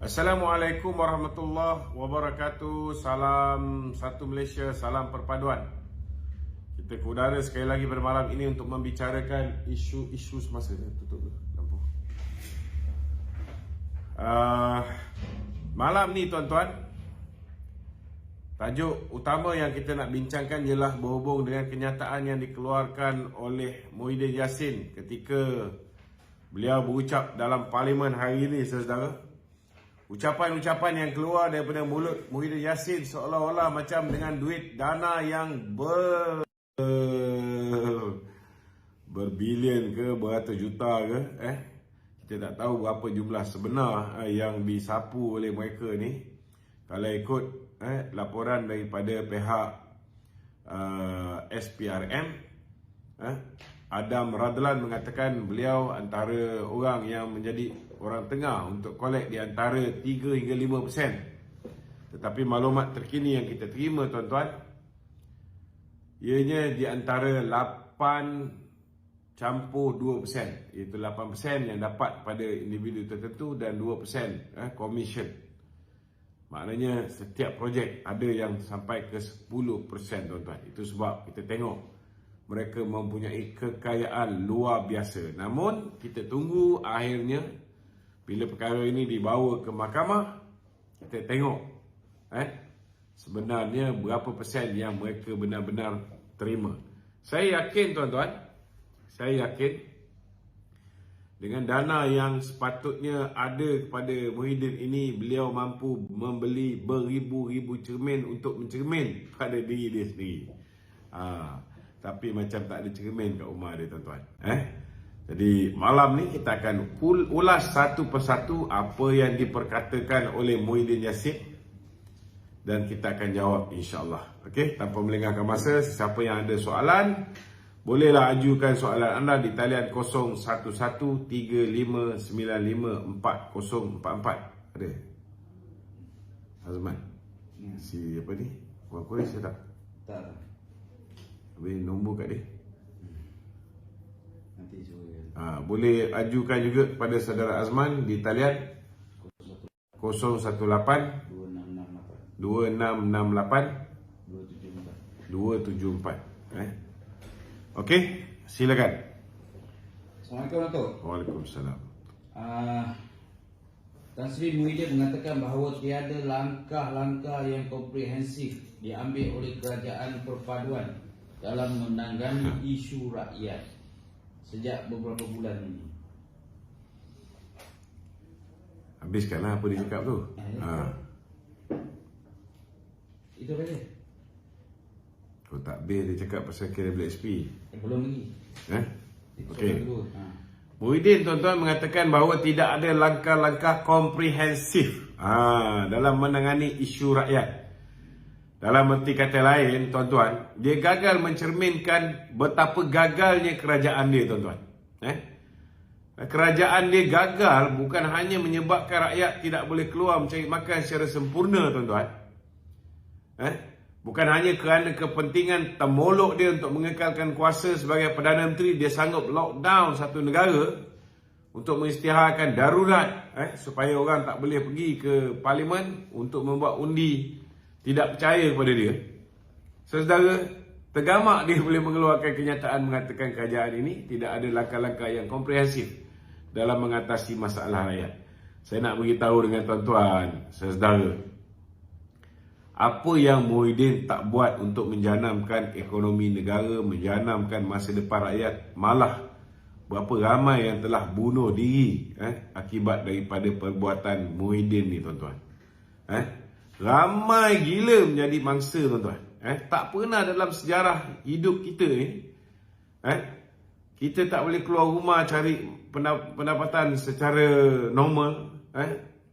Assalamualaikum warahmatullahi wabarakatuh. Salam satu Malaysia, salam perpaduan. Kita ke udara sekali lagi bermalam ini untuk membicarakan isu-isu semasa ini. Tutup lampu. Malam ni tuan-tuan, tajuk utama yang kita nak bincangkan ialah berhubung dengan kenyataan yang dikeluarkan oleh Muhyiddin Yassin ketika beliau berucap dalam parlimen hari ini, saudara. Ucapan-ucapan yang keluar daripada mulut Muhyiddin Yassin seolah-olah macam dengan duit dana yang berbilion ke beratus juta ke, kita tak tahu berapa jumlah sebenar yang disapu oleh mereka ni. Kalau ikut laporan daripada pihak SPRM, Adam Radlan mengatakan beliau antara orang yang menjadi orang tengah untuk kolek di antara 3 hingga 5%. Tetapi maklumat terkini yang kita terima, tuan-tuan, ianya di antara 8 campur 2%, iaitu 8% yang dapat pada individu tertentu dan 2% commission. Maknanya setiap projek ada yang sampai ke 10%, tuan-tuan. Itu sebab kita tengok mereka mempunyai kekayaan luar biasa. Namun kita tunggu akhirnya bila perkara ini dibawa ke mahkamah, kita tengok sebenarnya berapa persen yang mereka benar-benar terima. Saya yakin, tuan-tuan, saya yakin dengan dana yang sepatutnya ada kepada Muhyiddin ini, beliau mampu membeli beribu-ribu cermin untuk mencermin pada diri dia sendiri. Tapi macam tak ada cermin kat rumah dia, tuan-tuan. Jadi malam ni kita akan ulas satu persatu apa yang diperkatakan oleh Muhyiddin Yassin dan kita akan jawab, insya-Allah. Okey, tanpa melengahkan masa, sesiapa yang ada soalan bolehlah ajukan soalan anda di talian 011359540044. Ada Azman? Si apa ni? Orang Korea saya tak? Tak. Habis nombor kat dia. Nanti cuba. Boleh ajukan juga kepada saudara Azman di talian 018 2668 274. Okey, silakan. Assalamualaikum, Datuk. Waalaikumsalam. Tan Sri Muhyiddin mengatakan bahawa tiada langkah-langkah yang komprehensif diambil oleh kerajaan perpaduan dalam menangani isu rakyat sejak beberapa bulan ini. Habiskanlah apa dia cakap tu. Itu apa dia? Kau tak habis dia cakap pasal Black SP. Belum lagi. Okey. Muhyiddin, tuan-tuan, mengatakan bahawa tidak ada langkah-langkah komprehensif dalam menangani isu rakyat. Dalam erti kata lain, tuan-tuan, dia gagal mencerminkan betapa gagalnya kerajaan dia, tuan-tuan. Kerajaan dia gagal bukan hanya menyebabkan rakyat tidak boleh keluar mencari makan secara sempurna, tuan-tuan. Bukan hanya kerana kepentingan temolok dia untuk mengekalkan kuasa sebagai Perdana Menteri, dia sanggup lockdown satu negara untuk mengisytiharkan darurat supaya orang tak boleh pergi ke parlimen untuk membuat undi tidak percaya kepada dia. Saudara, tergamak dia boleh mengeluarkan kenyataan mengatakan kerajaan ini tidak ada langkah-langkah yang komprehensif dalam mengatasi masalah rakyat. Saya nak beritahu dengan tuan-tuan, saudara, apa yang Muhyiddin tak buat untuk menjanamkan ekonomi negara, menjanamkan masa depan rakyat, malah berapa ramai yang telah bunuh diri akibat daripada perbuatan Muhyiddin ni, tuan-tuan. Ramai gila menjadi mangsa, tuan-tuan. Tak pernah dalam sejarah hidup kita ni kita tak boleh keluar rumah cari pendapatan secara normal,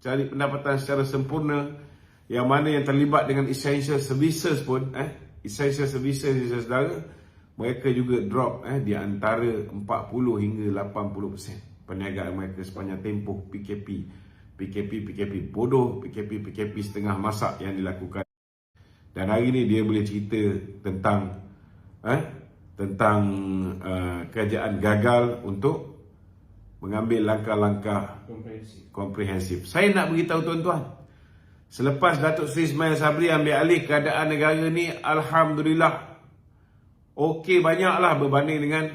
cari pendapatan secara sempurna, yang mana yang terlibat dengan essential services pun, essential services ni, saudara, mereka juga drop di antara 40 hingga 80% perniagaan mereka sepanjang tempoh PKP bodoh, PKP setengah masak yang dilakukan. Dan hari ni dia boleh cerita tentang kerajaan gagal untuk mengambil langkah-langkah komprehensif. Saya nak beritahu tuan-tuan, selepas Datuk Seri Ismail Sabri ambil alih keadaan negara ni, alhamdulillah okey banyaklah berbanding dengan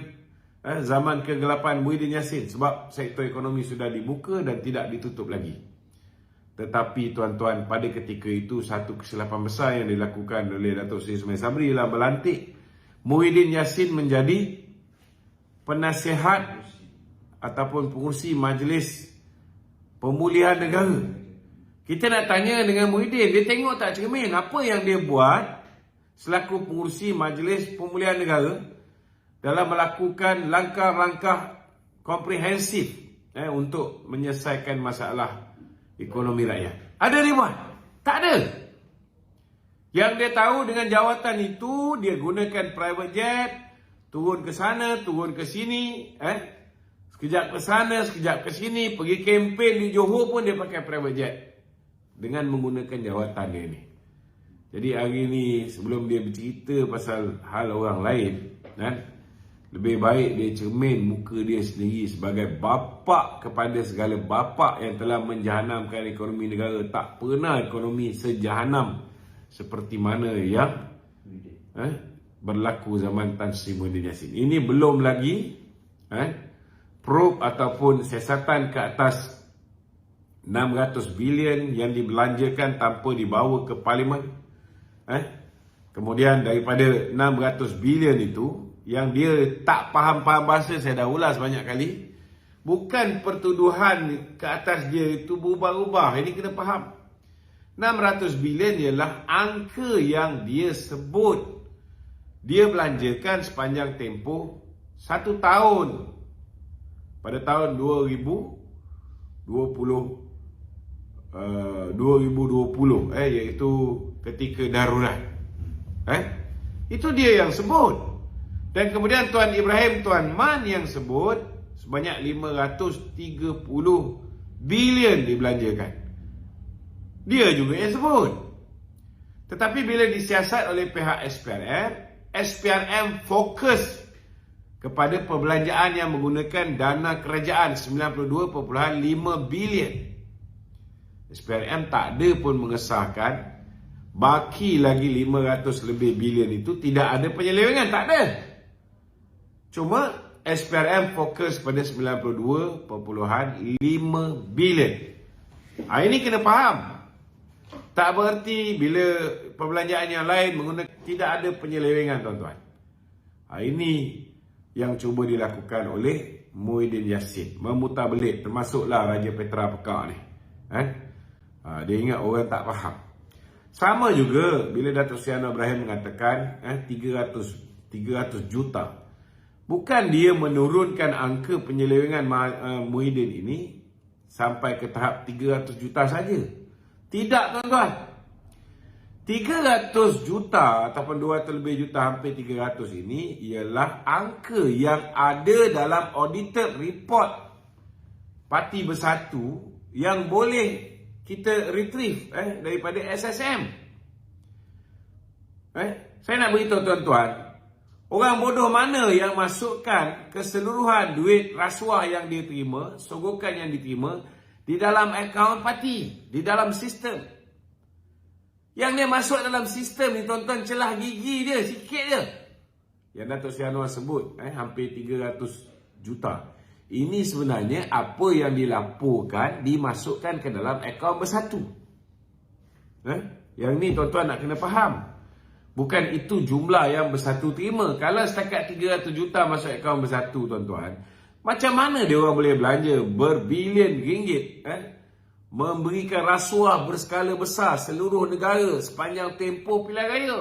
zaman kegelapan Muhyiddin Yassin, sebab sektor ekonomi sudah dibuka dan tidak ditutup lagi. Tetapi tuan-tuan, pada ketika itu satu kesilapan besar yang dilakukan oleh Datuk Seri Ismail Sabri ialah melantik Muhyiddin Yassin menjadi penasihat ataupun pengurusi Majlis Pemulihan Negara. Kita nak tanya dengan Muhyiddin, dia tengok tak cermin apa yang dia buat selaku pengurusi Majlis Pemulihan Negara dalam melakukan langkah-langkah komprehensif untuk menyelesaikan masalah ekonomi rakyat. Ada dia buat? Tak ada. Yang dia tahu dengan jawatan itu, dia gunakan private jet, turun ke sana, turun ke sini, sekejap ke sana, sekejap ke sini, pergi kempen di Johor pun dia pakai private jet dengan menggunakan jawatan dia ni. Jadi hari ni sebelum dia bercerita pasal hal orang lain, lebih baik dia cermin muka dia sendiri sebagai bapa kepada segala bapa yang telah menjahanamkan ekonomi negara. Tak pernah ekonomi sejahanam seperti mana yang berlaku zaman Tan Sri Muhyiddin Yassin. Ini belum lagi probe ataupun siasatan ke atas 600 bilion yang dibelanjakan tanpa dibawa ke Parlimen. Kemudian daripada 600 bilion itu, yang dia tak faham-faham bahasa, saya dah ulas banyak kali, bukan pertuduhan ke atas dia itu berubah-ubah. Ini kena faham. 600 bilion ialah angka yang dia sebut dia belanjakan sepanjang tempoh 1 tahun. Pada tahun 2020 iaitu ketika darurat. Itu dia yang sebut. Dan kemudian Tuan Ibrahim Tuan Man yang sebut sebanyak 530 bilion dibelanjakan. Dia juga yang sebut. Tetapi bila disiasat oleh pihak SPRM fokus kepada perbelanjaan yang menggunakan dana kerajaan 92.5 bilion. SPRM tak ada pun mengesahkan baki lagi 500 lebih bilion itu tidak ada penyelewengan, tak ada. Cuma SPRM fokus pada 92.5 bilion. Ini kena faham. Tak bererti bila perbelanjaan yang lain menggunakan tidak ada penyelewengan, tuan-tuan. Ini yang cuba dilakukan oleh Muhyiddin Yassin, memutarbelit, termasuklah Raja Petra Pekak ni. Dia ingat orang tak faham. Sama juga bila Datuk Seri Anwar Ibrahim mengatakan 300 juta. Bukan dia menurunkan angka penyelewengan Muhyiddin ini sampai ke tahap 300 juta saja. Tidak, tuan-tuan. 300 juta ataupun 200 lebih juta, hampir 300 ini ialah angka yang ada dalam audited report Parti Bersatu yang boleh kita retrieve daripada SSM. Saya nak beritahu tuan-tuan, orang bodoh mana yang masukkan keseluruhan duit rasuah yang dia terima, sogokan yang diterima di dalam akaun parti, di dalam sistem. Yang dia masuk dalam sistem ni, tuan-tuan, celah gigi dia sikit je. Yang Datuk Seri Anwar sebut hampir 300 juta. Ini sebenarnya apa yang dilaporkan dimasukkan ke dalam akaun Bersatu. Yang ni tuan-tuan nak kena faham. Bukan itu jumlah yang Bersatu terima. Kalau setakat 300 juta masuk akaun Bersatu, tuan-tuan, macam mana dia orang boleh belanja berbilion ringgit, memberikan rasuah berskala besar seluruh negara sepanjang tempoh pilihan raya?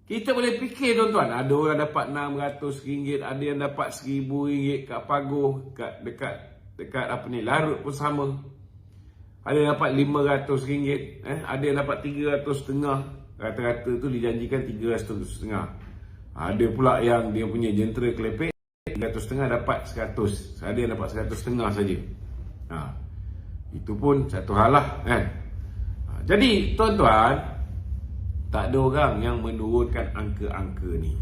Kita boleh fikir, tuan-tuan, ada orang dapat RM600, ada yang dapat RM1,000 kat Pagoh, dekat apa ni, Larut pun sama. Ada yang dapat RM500, ada yang dapat RM300.5. Rata-rata tu dijanjikan RM300.5. Ada pula yang dia punya jentera kelepek, RM300.5 dapat RM100. Ada yang dapat RM100.5 saja. Itu pun satu hal lah, kan. Jadi tuan-tuan, tak ada orang yang menurunkan angka-angka ni.